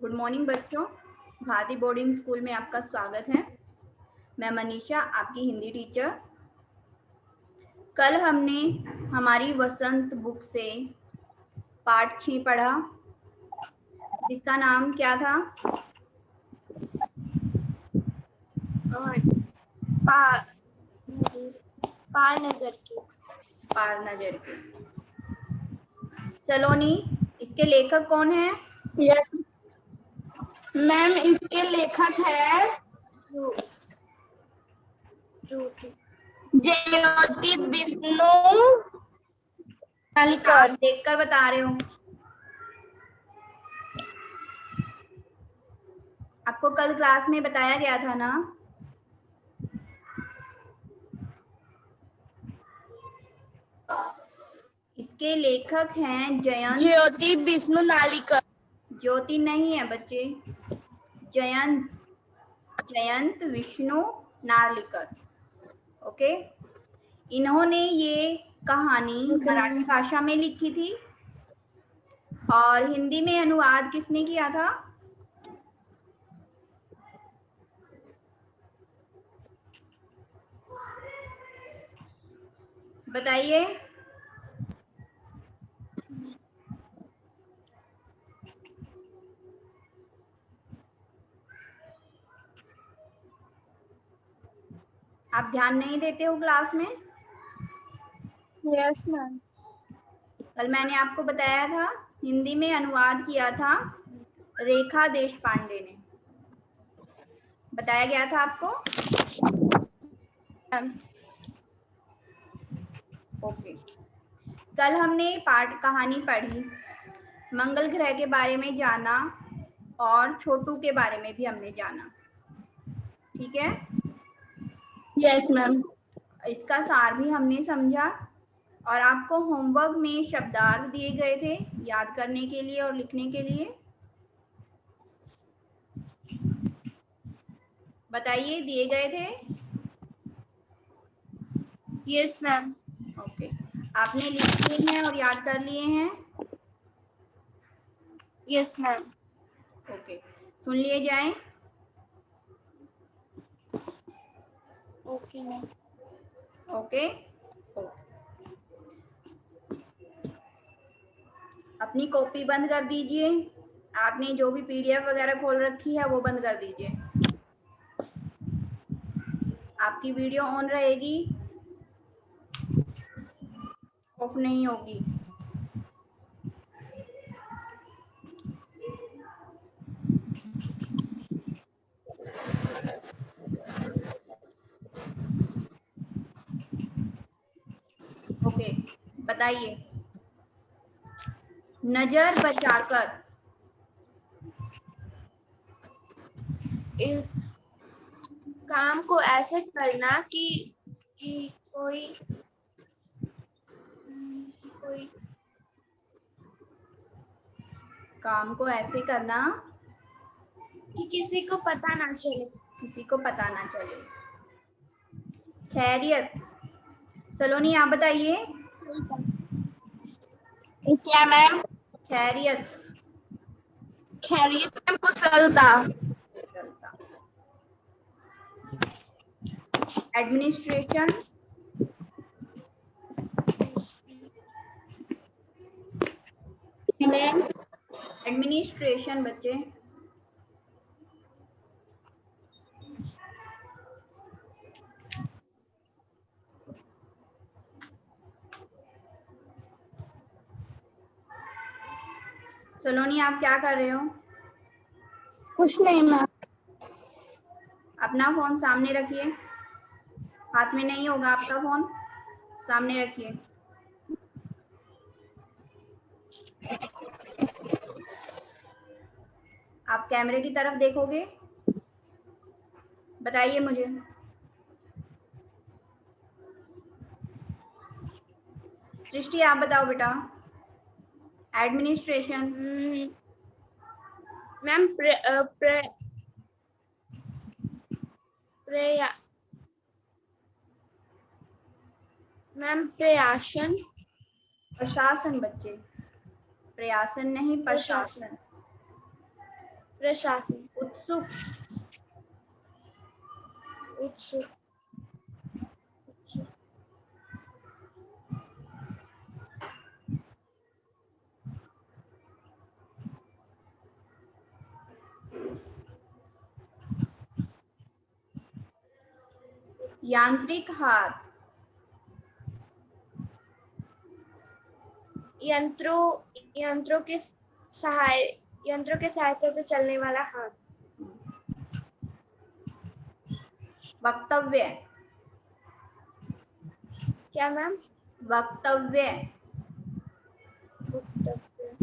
Good morning बच्चों, Bharti boarding school में आपका स्वागत है। मैं मनीषा, आपकी हिंदी टीचर। कल हमने हमारी वसंत बुक से पाठ 6 पढ़ा, जिसका नाम क्या था? पार नजर की। सलोनी, इसके लेखक कौन है? यस मैम, इसके लेखक है ज्योति विष्णु नालिकर। आप देखकर बता रहे हो। आपको कल क्लास में बताया गया था ना? इसके लेखक हैं ज्योति विष्णु नालिकर। ज्योति नहीं है बच्चे, जयंत विष्णु नार्लिकर। ओके, इन्होंने ये कहानी मराठी भाषा में लिखी थी और हिंदी में अनुवाद किसने किया था? बताइए। आप ध्यान नहीं देते हो क्लास में? Yes ma'am. कल मैंने आपको बताया था, हिंदी में अनुवाद किया था रेखा देशपांडे ने। बताया गया था आपको? ओके। कल हमने कहानी पढ़ी, मंगल ग्रह के बारे में जाना और छोटू के बारे में भी हमने जाना। ठीक है? Yes ma'am. इसका सार भी हमने समझा और आपको होमवर्क में शब्दार्थ दिए गए थे याद करने के लिए और लिखने के लिए। बताइए, दिए गए थे? Yes ma'am. ओके, आपने लिख लिए हैं और याद कर लिए हैं? Yes ma'am. ओके, सुन लिए जाएं। Okay ma'am. ओके, अपनी कॉपी बंद कर दीजिए। आपने जो भी पीडीएफ वगैरह खोल रखी है वो बंद कर दीजिए। आपकी वीडियो ऑन रहेगी, ऑफ नहीं होगी। ओके, बताइए। नजर बचाकर। इस काम को ऐसे करना कि कोई काम को ऐसे करना कि किसी को पता ना चले। किसी को पता ना चले। खैरियत। सलोनी, आप बताइए। क्या मैम? खैरियत। खैरियत में कुशलता। एडमिनिस्ट्रेशन। मैम, एडमिनिस्ट्रेशन बच्चे। सलोनी, आप क्या कर रहे हो? कुछ नहीं मैम। अपना फोन सामने रखिए, हाथ में नहीं होगा आपका फोन, सामने रखिए। आप कैमरे की तरफ देखोगे? बताइए मुझे। सृष्टि, आप बताओ बेटा। एडमिनिस्ट्रेशन। मैम, प्रयासन। प्रशासन बच्चे, प्रयासन नहीं, प्रशासन। प्रशासन, उत्सुक, उत्सुक, उत्सुक, यांत्रिक हाथ, यंत्रों यंत्रों के सहाय यंत्रों के सहायता से चलने वाला हाथ, वक्तव्य, क्या मैम? वक्तव्य, वक्तव्य,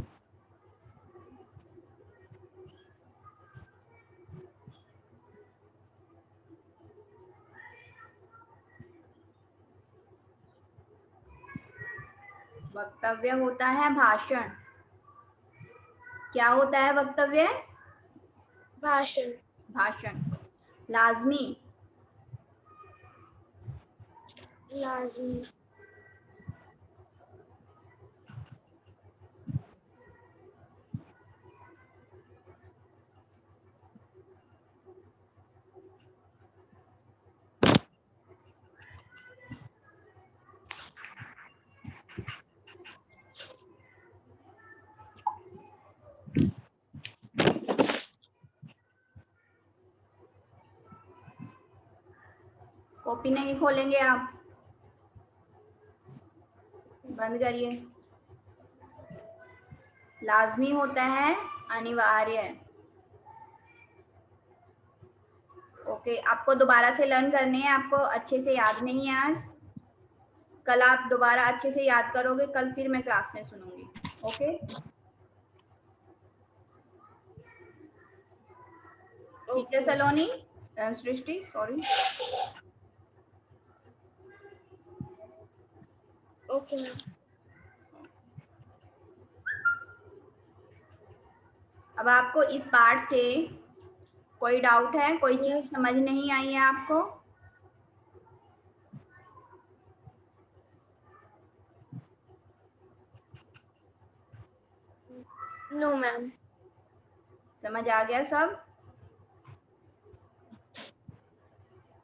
वक्तव्य होता है भाषण। क्या होता है वक्तव्य? भाषण, भाषण। लाजमी, लाजमी, कॉपी नहीं खोलेंगे आप? बंद करिए। लाजमी होता है अनिवार्य। ओके, आपको दोबारा से लर्न करने हैं, आपको अच्छे से याद नहीं है आज। कल आप दोबारा अच्छे से याद करोगे, कल फिर मैं क्लास में सुनूंगी। ओके, ठीक है सलोनी, सृष्टि, सॉरी। Okay ma'am. अब आपको इस पार्ट से कोई डाउट है, कोई चीज यस, समझ नहीं आई है आपको? No ma'am. समझ आ गया सब?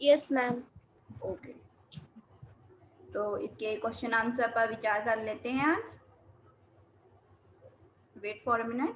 Yes ma'am. ओके, तो इसके क्वेश्चन आंसर पर विचार कर लेते हैं आज। Wait for a minute.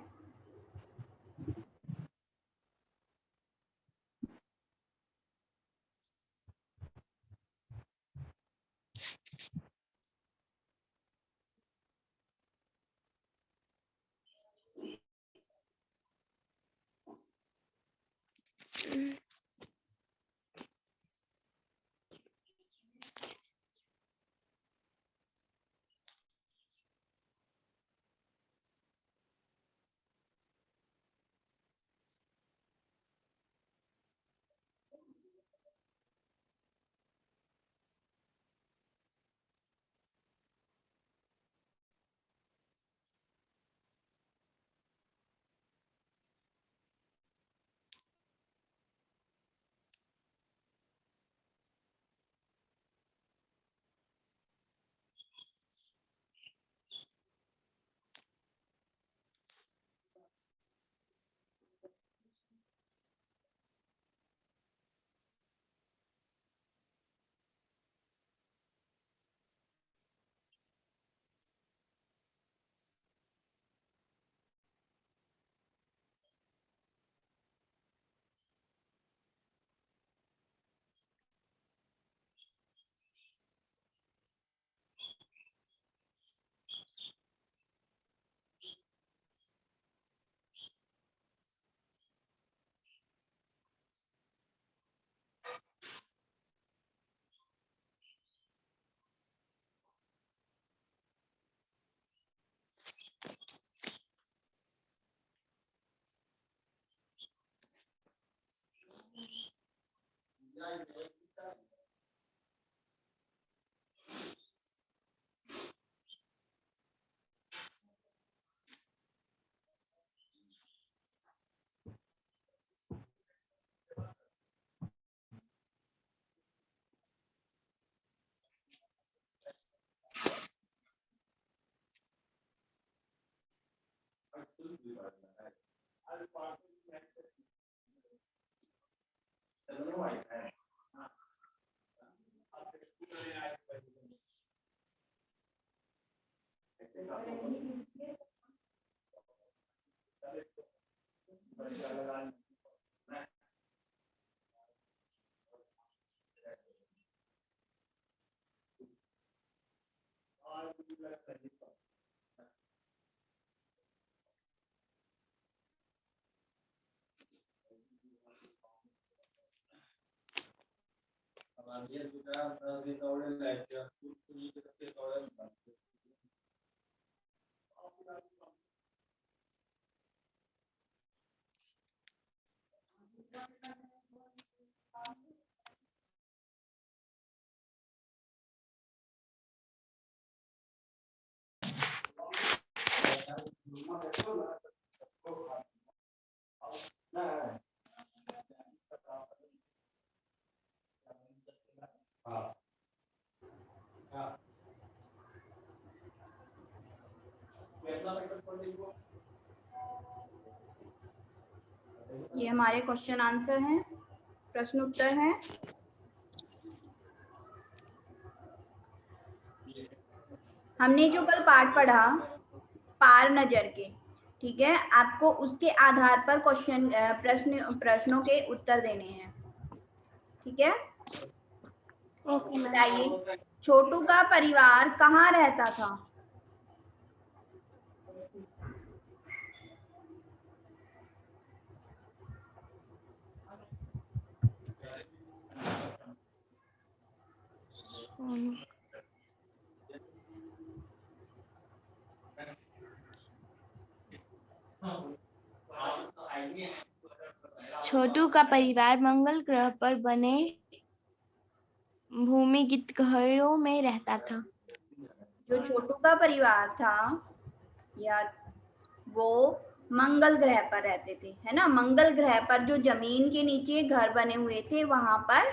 ये हमारे क्वेश्चन आंसर हैं, प्रश्न उत्तर हैं। हमने जो कल पाठ पढ़ा पार नजर के, ठीक है, आपको उसके आधार पर क्वेश्चन प्रश्नों के उत्तर देने हैं, ठीक है। बताइए, छोटू का परिवार कहाँ रहता था? छोटू का परिवार मंगल ग्रह पर बने भूमिगत घरों में रहता था। जो छोटू का परिवार था या वो मंगल ग्रह पर रहते थे, है ना। मंगल ग्रह पर जो जमीन के नीचे घर बने हुए थे वहां पर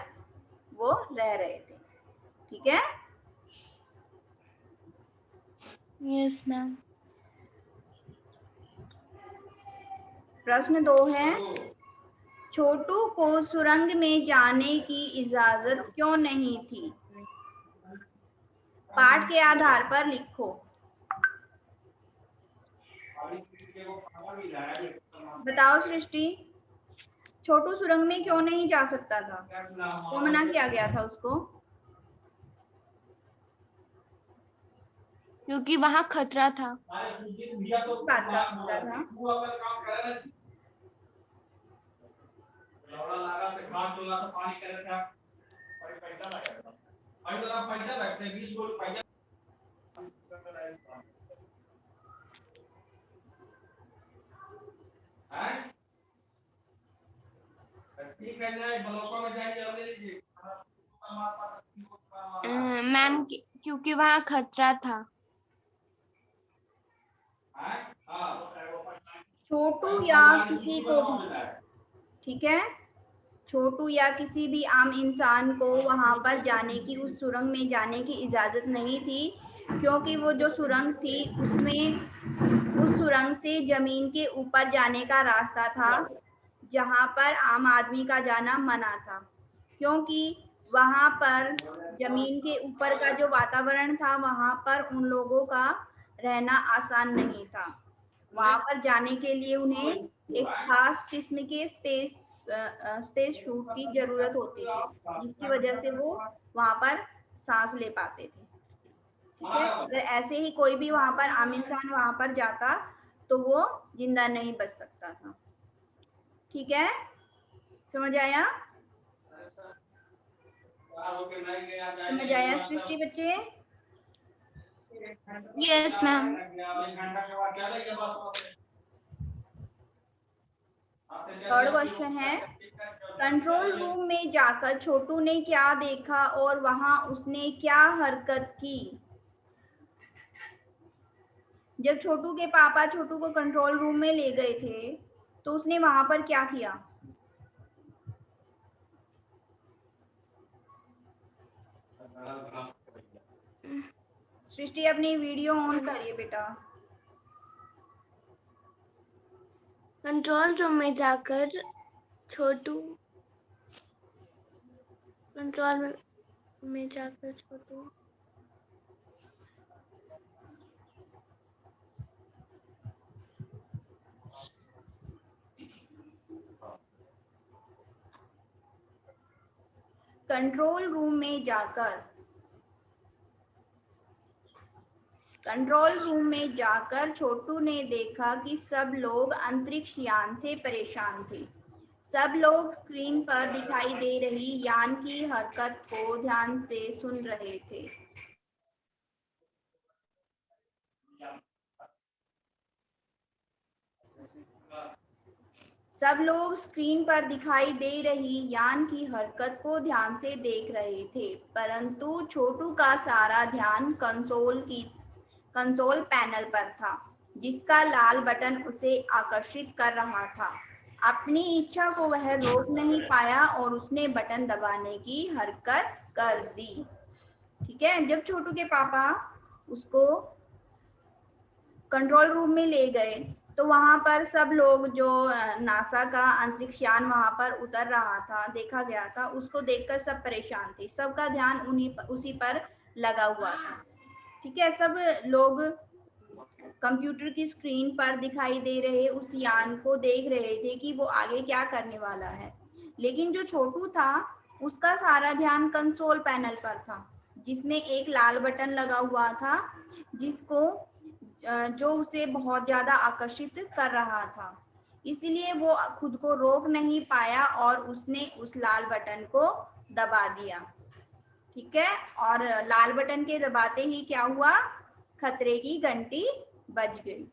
वो रह रहे थे, ठीक है। Yes ma'am. प्रश्न 2 है, छोटू को सुरंग में जाने की इजाजत क्यों नहीं थी? पाठ के आधार पर लिखो। बताओ सृष्टि, छोटू सुरंग में क्यों नहीं जा सकता था? क्यों मना किया गया था उसको? क्योंकि वहां खतरा था। किस बात का खतरा था? मैम क्योंकि वहां खतरा था। छोटू या किसी को भी, ठीक है, छोटू या किसी भी आम इंसान को वहां पर जाने की, उस सुरंग में जाने की इजाजत नहीं थी, क्योंकि वो जो सुरंग थी उसमें, उस सुरंग से जमीन के ऊपर जाने का रास्ता था जहां पर आम आदमी का जाना मना था, क्योंकि वहां पर जमीन के ऊपर का जो वातावरण था वहां पर उन लोगों का रहना आसान नहीं था। वहां पर जाने के लिए उन्हें एक खास किस्म के स्पेस शूट की जरूरत होती थी, जिसकी वजह से वो वहां पर सांस ले पाते थे, ठीक है। अगर ऐसे ही कोई भी वहां पर आम इंसान वहां पर जाता तो वो जिंदा नहीं बच सकता था, ठीक है। समझ आया? समझ आया सृष्टि बच्चे? Yes ma'am. थर्ड क्वेश्चन है, कंट्रोल रूम में जाकर छोटू ने क्या देखा और वहां उसने क्या हरकत की? जब छोटू के पापा छोटू को कंट्रोल रूम में ले गए थे तो उसने वहां पर क्या किया? सृष्टि अपनी वीडियो ऑन करिए बेटा। कंट्रोल रूम में जाकर छोटू कंट्रोल में जाकर छोटू कंट्रोल रूम में जाकर कंट्रोल रूम में जाकर छोटू ने देखा कि सब लोग अंतरिक्ष यान से परेशान थे। सब लोग स्क्रीन पर दिखाई दे रही यान की हरकत को ध्यान से सुन रहे थे। सब लोग स्क्रीन पर दिखाई दे रही यान की हरकत को ध्यान से देख रहे थे, परंतु छोटू का सारा ध्यान कंसोल पैनल पर था, जिसका लाल बटन उसे आकर्षित कर रहा था। अपनी इच्छा को वह रोक नहीं पाया और उसने बटन दबाने की हरकत कर दी। ठीक है, जब छोटू के पापा उसको कंट्रोल रूम में ले गए तो वहां पर सब लोग, जो नासा का अंतरिक्ष यान वहां पर उतर रहा था, देखा गया था, उसको देखकर सब परेशान थे। सबका ध्यान उसी पर लगा हुआ था। ठीक है, सब लोग कंप्यूटर की स्क्रीन पर दिखाई दे रहे उस यान को देख रहे थे कि वो आगे क्या करने वाला है। लेकिन जो छोटू था उसका सारा ध्यान कंसोल पैनल पर था, जिसमें एक लाल बटन लगा हुआ था, जिसको जो उसे बहुत ज्यादा आकर्षित कर रहा था। इसलिए वो खुद को रोक नहीं पाया और उसने उस लाल बटन को दबा दिया। ठीक है, और लाल बटन के दबाते ही क्या हुआ, खतरे की घंटी बज गई।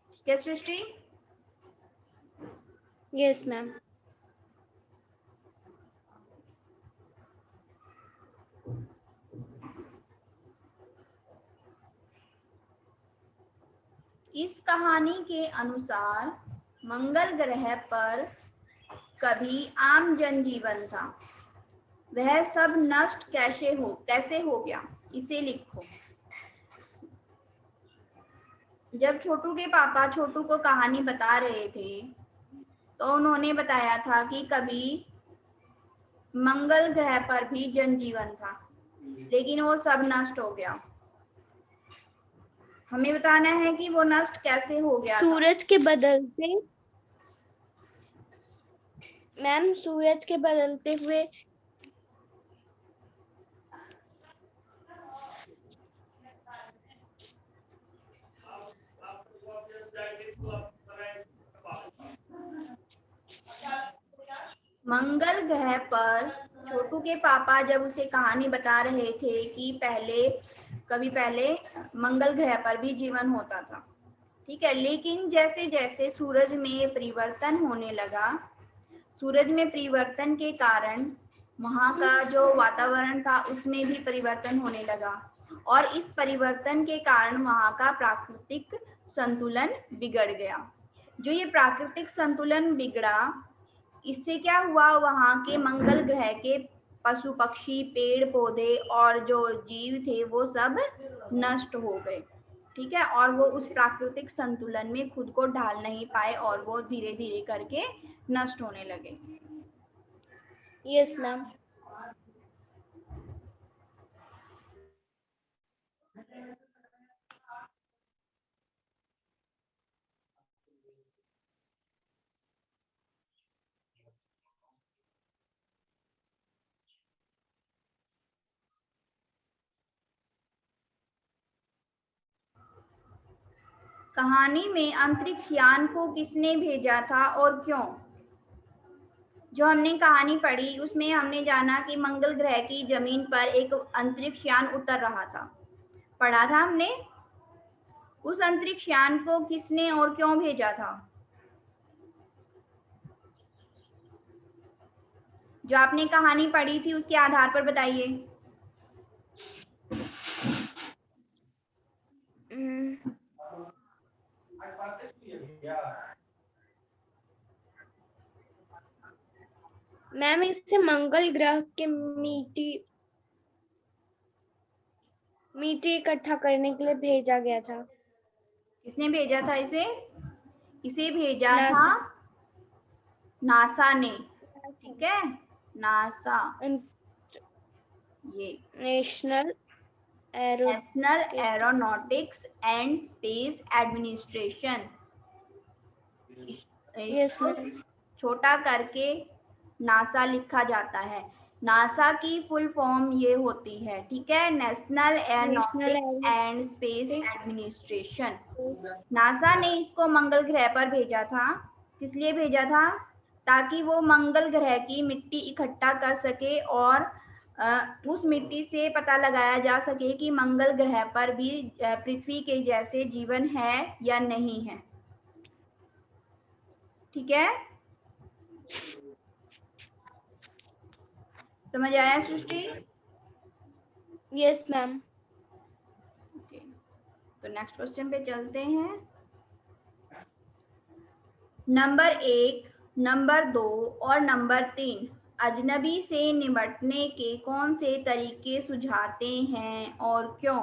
ठीक है सृष्टि? Yes ma'am. इस कहानी के अनुसार मंगल ग्रह पर कभी आम जनजीवन था, वह सब नष्ट कैसे हो गया, इसे लिखो। जब छोटू के पापा छोटू को कहानी बता रहे थे तो उन्होंने बताया था कि कभी मंगल ग्रह पर भी जनजीवन था, लेकिन वो सब नष्ट हो गया। हमें बताना है कि वो नष्ट कैसे हो गया था। सूरज के बदलते मैम, सूरज के बदलते हुए मंगल ग्रह पर छोटू के पापा जब उसे कहानी बता रहे थे कि कभी पहले मंगल ग्रह पर भी जीवन होता था। ठीक है, लेकिन जैसे जैसे सूरज में परिवर्तन होने लगा, सूरज में परिवर्तन के कारण वहाँ का जो वातावरण था उसमें भी परिवर्तन होने लगा, और इस परिवर्तन के कारण वहाँ का प्राकृतिक संतुलन बिगड़ गया। जो ये प्राकृतिक संतुलन बिगड़ा, इससे क्या हुआ, वहाँ के मंगल ग्रह के पशु पक्षी, पेड़ पौधे और जो जीव थे वो सब नष्ट हो गए। ठीक है, और वो उस प्राकृतिक संतुलन में खुद को ढाल नहीं पाए और वो धीरे धीरे करके नष्ट होने लगे। Yes ma'am. कहानी में अंतरिक्ष यान को किसने भेजा था और क्यों? जो हमने कहानी पढ़ी उसमें हमने जाना कि मंगल ग्रह की जमीन पर एक अंतरिक्ष यान उतर रहा था, पढ़ा था हमने। उस अंतरिक्ष यान को किसने और क्यों भेजा था? जो आपने कहानी पढ़ी थी उसके आधार पर बताइए। मैम, इससे मंगल ग्रह के मिट्टी इकट्ठा करने के लिए भेजा गया था। किसने भेजा था इसे? इसे भेजा नासा। था नासा ने, ठीक है, नासा, ये national arrow national aeronautics and space administration. Yes इसको मैम। छोटा करके नासा लिखा जाता है। नासा की फुल फॉर्म ये होती है, ठीक है, national national aeronautics arrow and space administration. NASA ने इसको मंगल ग्रह पर भेजा था। किस लिए भेजा था? ताकि वो मंगल ग्रह की मिट्टी इकट्ठा कर सके और उस मिट्टी से पता लगाया जा सके कि मंगल ग्रह पर भी पृथ्वी के जैसे जीवन है या नहीं है। ठीक है, समझ आया सृष्टि? Yes ma'am. ओके, तो नेक्स्ट क्वेश्चन पे चलते हैं। नंबर 1, नंबर 2 और नंबर 3 अजनबी से निपटने के कौन से तरीके सुझाते हैं और क्यों?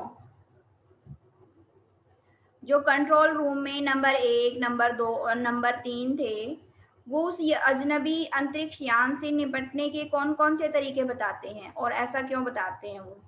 जो कंट्रोल रूम में नंबर 1, नंबर 2 और नंबर 3 थे, वो उस अजनबी अंतरिक्ष यान से निपटने के कौन कौन से तरीके बताते हैं और ऐसा क्यों बताते हैं वो?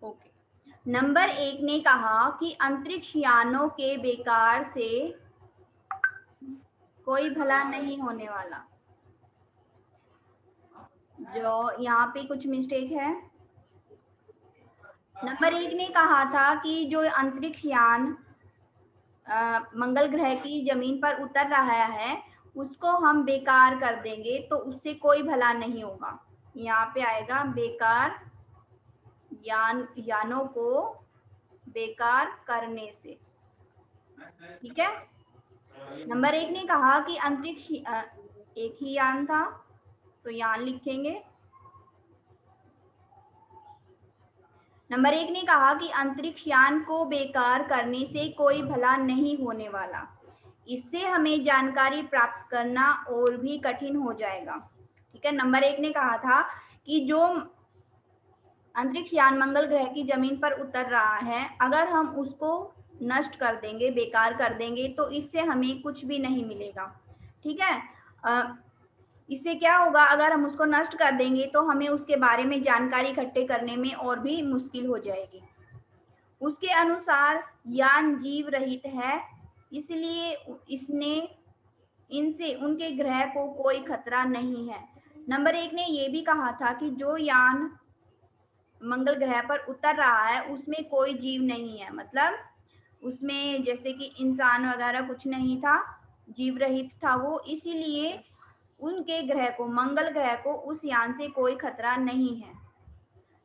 ओके, नंबर 1 ने कहा कि अंतरिक्ष यानों के बेकार से कोई भला नहीं होने वाला। जो यहाँ पे कुछ मिस्टेक है। नंबर 1 ने कहा था कि जो अंतरिक्ष यान मंगल ग्रह की जमीन पर उतर रहा है उसको हम बेकार कर देंगे तो उससे कोई भला नहीं होगा। यहाँ पे आएगा बेकार, यानों को बेकार करने से। ठीक है, नंबर 1 ने कहा कि अंतरिक्ष एक ही यान था, तो यान लिखेंगे। नंबर 1 ने कहा कि अंतरिक्ष यान को बेकार करने से कोई भला नहीं होने वाला, इससे हमें जानकारी प्राप्त करना और भी कठिन हो जाएगा। ठीक है, नंबर 1 ने कहा था कि जो अंतरिक्ष यान मंगल ग्रह की जमीन पर उतर रहा है, अगर हम उसको नष्ट कर देंगे, बेकार कर देंगे, तो इससे हमें कुछ भी नहीं मिलेगा। ठीक है, इससे क्या होगा, अगर हम उसको नष्ट कर देंगे तो हमें उसके बारे में जानकारी इकट्ठे करने में और भी मुश्किल हो जाएगी। उसके अनुसार यान जीव रहित है, इसलिए इसने इनसे उनके ग्रह को कोई खतरा नहीं है। नंबर 1 ने यह भी कहा था कि जो यान मंगल ग्रह पर उतर रहा है उसमें कोई जीव नहीं है, मतलब उसमें जैसे कि इंसान वगैरह कुछ नहीं था, जीव रहित था वो, इसीलिए उनके ग्रह को, मंगल ग्रह को, उस यान से कोई खतरा नहीं है।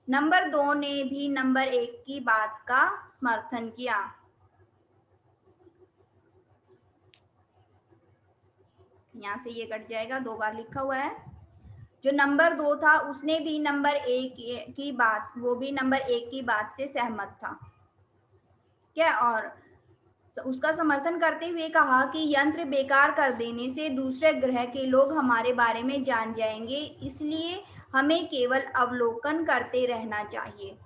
नंबर 2 ने भी नंबर 1 की बात का समर्थन किया। यहाँ से ये कट जाएगा, 2 बार लिखा हुआ है। जो नंबर 2 था उसने भी नंबर 1 की बात, वो भी नंबर 1 की बात से सहमत था क्या, और उसका समर्थन करते हुए कहा कि यंत्र बेकार कर देने से दूसरे ग्रह के लोग हमारे बारे में जान जाएंगे, इसलिए हमें केवल अवलोकन करते रहना चाहिए।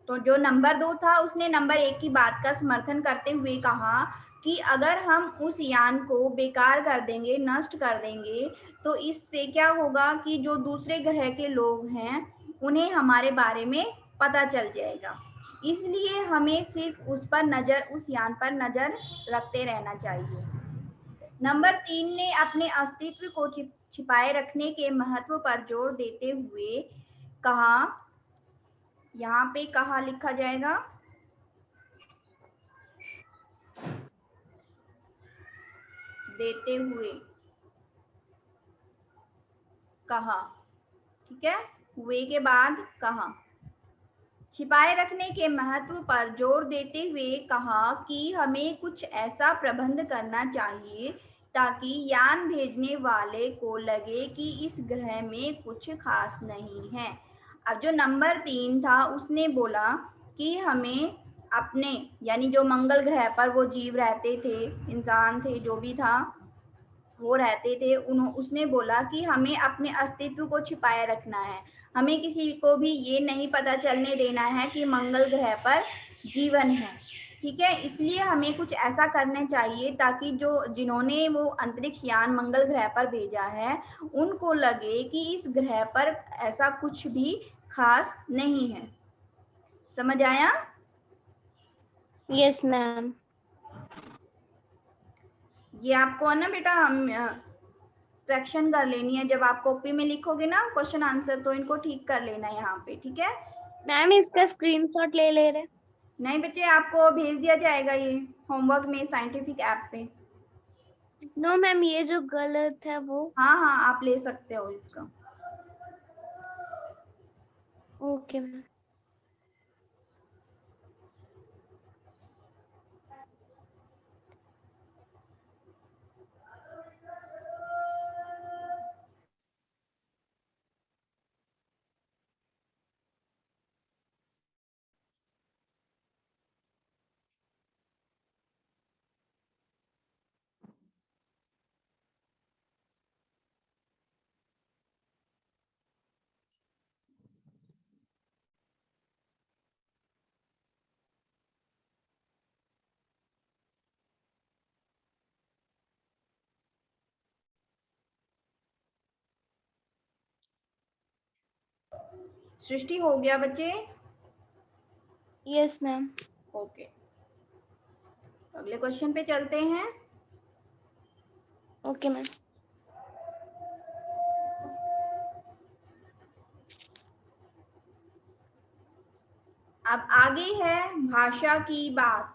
तो जो नंबर 2 था उसने नंबर 1 की बात का समर्थन करते हुए कहा कि अगर हम उस यान को बेकार कर देंगे, नष्ट कर देंगे, तो इससे क्या होगा कि जो दूसरे ग्रह के लोग हैं उन्हें हमारे बारे में पता चल जाएगा, इसलिए हमें सिर्फ उस यान पर नजर रखते रहना चाहिए। नंबर 3 ने अपने अस्तित्व को छिपाए रखने के महत्व पर जोर देते हुए कहा, यहाँ पे कहा लिखा जाएगा, देते हुए कहा। ठीक है, हुए के बाद कहा। छिपाए रखने के महत्व पर जोर देते हुए कहा कि हमें कुछ ऐसा प्रबंध करना चाहिए ताकि यान भेजने वाले को लगे कि इस ग्रह में कुछ खास नहीं है। अब जो नंबर 3 था उसने बोला कि हमें अपने यानी जो मंगल ग्रह पर वो जीव रहते थे, इंसान थे, जो भी था वो रहते थे, उसने बोला कि हमें अपने अस्तित्व को छिपाए रखना है। हमें किसी को भी ये नहीं पता चलने देना है कि मंगल ग्रह पर जीवन है। ठीक है, इसलिए हमें कुछ ऐसा करना चाहिए ताकि जो जिन्होंने वो अंतरिक्ष यान मंगल ग्रह पर भेजा है उनको लगे कि इस ग्रह पर ऐसा कुछ भी खास नहीं है। समझ आया? Yes ma'am. ये आपको है ना बेटा हम करेक्शन कर लेनी है। जब आप कॉपी में लिखोगे ना क्वेश्चन आंसर तो इनको ठीक कर लेना है यहाँ पे। ठीक है मैम इसका स्क्रीनशॉट ले ले रहे। नहीं बच्चे, आपको भेज दिया जाएगा ये होमवर्क में साइंटिफिक ऐप पे। नो मैम, ये जो गलत है वो। हाँ हाँ, आप ले सकते हो इसका। Okay ma'am. सृष्टि हो गया बच्चे? Yes ma'am. ओके, अगले क्वेश्चन पे चलते हैं। Okay ma'am. अब आगे है भाषा की बात।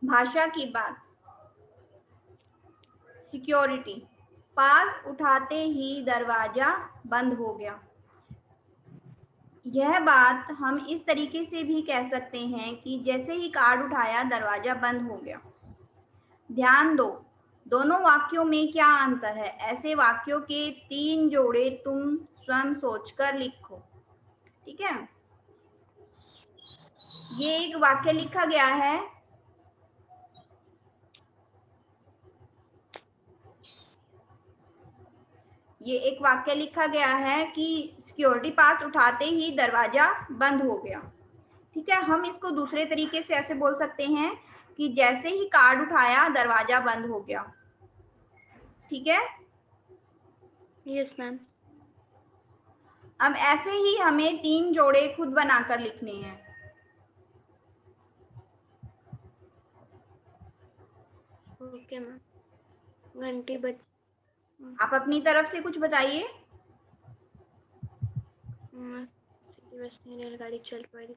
भाषा की बात। सिक्योरिटी। पास उठाते ही दरवाजा बंद हो गया। यह बात हम इस तरीके से भी कह सकते हैं कि जैसे ही कार्ड उठाया दरवाजा बंद हो गया। ध्यान दो, दोनों वाक्यों में क्या अंतर है? ऐसे वाक्यों के 3 जोड़े तुम स्वयं सोचकर लिखो। ठीक है, ये एक वाक्य लिखा गया है। ये एक वाक्य लिखा गया है कि सिक्योरिटी पास उठाते ही दरवाजा बंद हो गया। ठीक है, हम इसको दूसरे तरीके से ऐसे बोल सकते हैं कि जैसे ही कार्ड उठाया दरवाजा बंद हो गया। ठीक है, यस मैम। अब ऐसे ही हमें 3 जोड़े खुद बनाकर लिखने हैं। Okay ma'am. घंटी बज। आप अपनी तरफ से कुछ बताइए। बस नहीं, रेलगाड़ी चल पड़ी।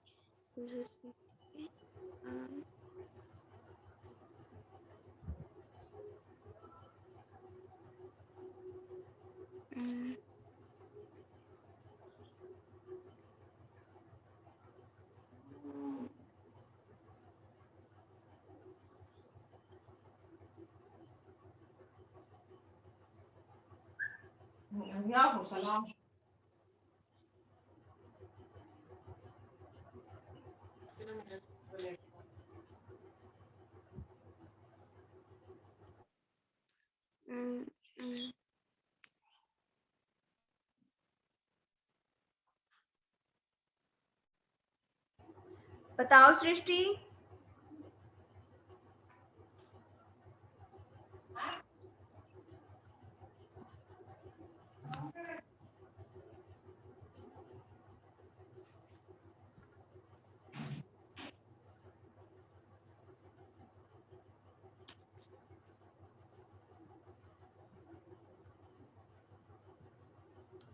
बताओ सृष्टि।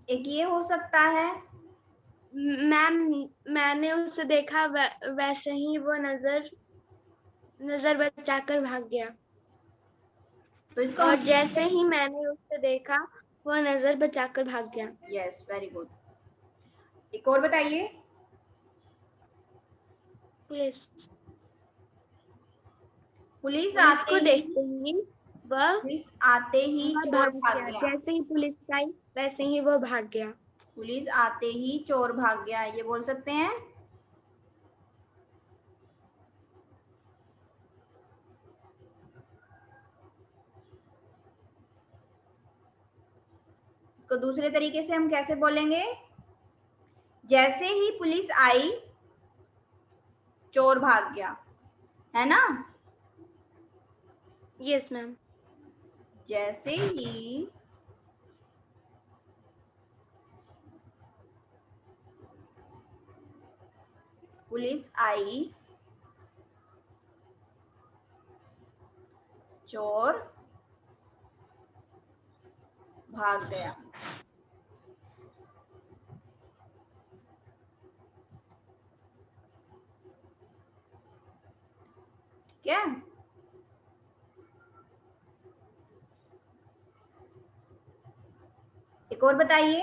एक ये हो सकता है, मैम मैंने उसे देखा, वैसे ही वो नजर बचाकर भाग गया। तो इसका और जैसे ही मैंने उसे देखा वो नजर बचाकर भाग गया। Yes, very good. एक और बताइए। पुलिस पुलिस पुलिस आते को ही देखते ही वह पुलिस आते ही वह चोर भाग भाग गया। गया। जैसे ही पुलिस आई वैसे ही वो भाग गया। पुलिस आते ही चोर भाग गया, ये बोल सकते हैं। इसको दूसरे तरीके से हम कैसे बोलेंगे? जैसे ही पुलिस आई चोर भाग गया, है ना? Yes ma'am. जैसे ही पुलिस आई चोर भाग गया। क्या? एक और बताइए।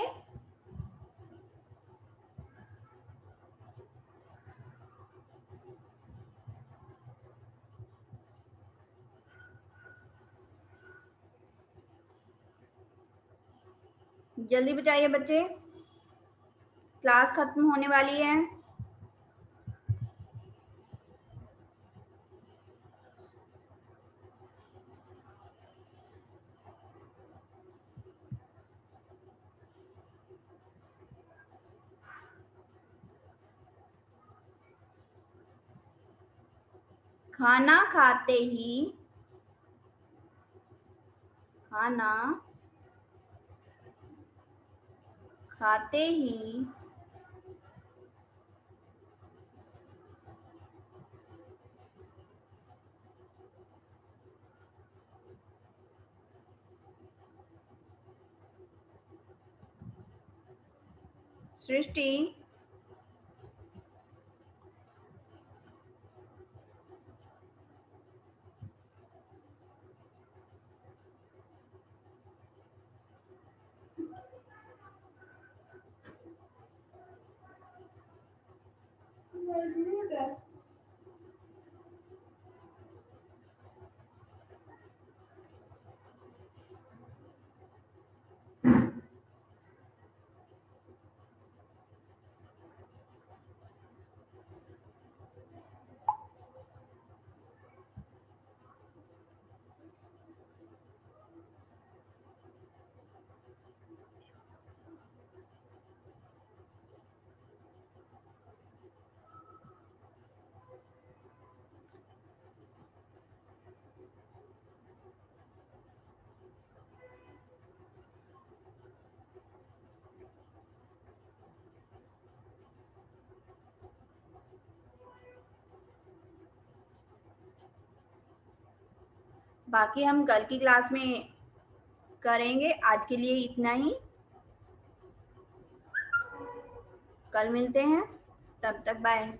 जल्दी बताइए बच्चे, क्लास खत्म होने वाली है। खाना खाते ही खाना खाते ही सृष्टि बाकी हम कल की क्लास में करेंगे। आज के लिए इतना ही, कल मिलते हैं, तब तक बाय।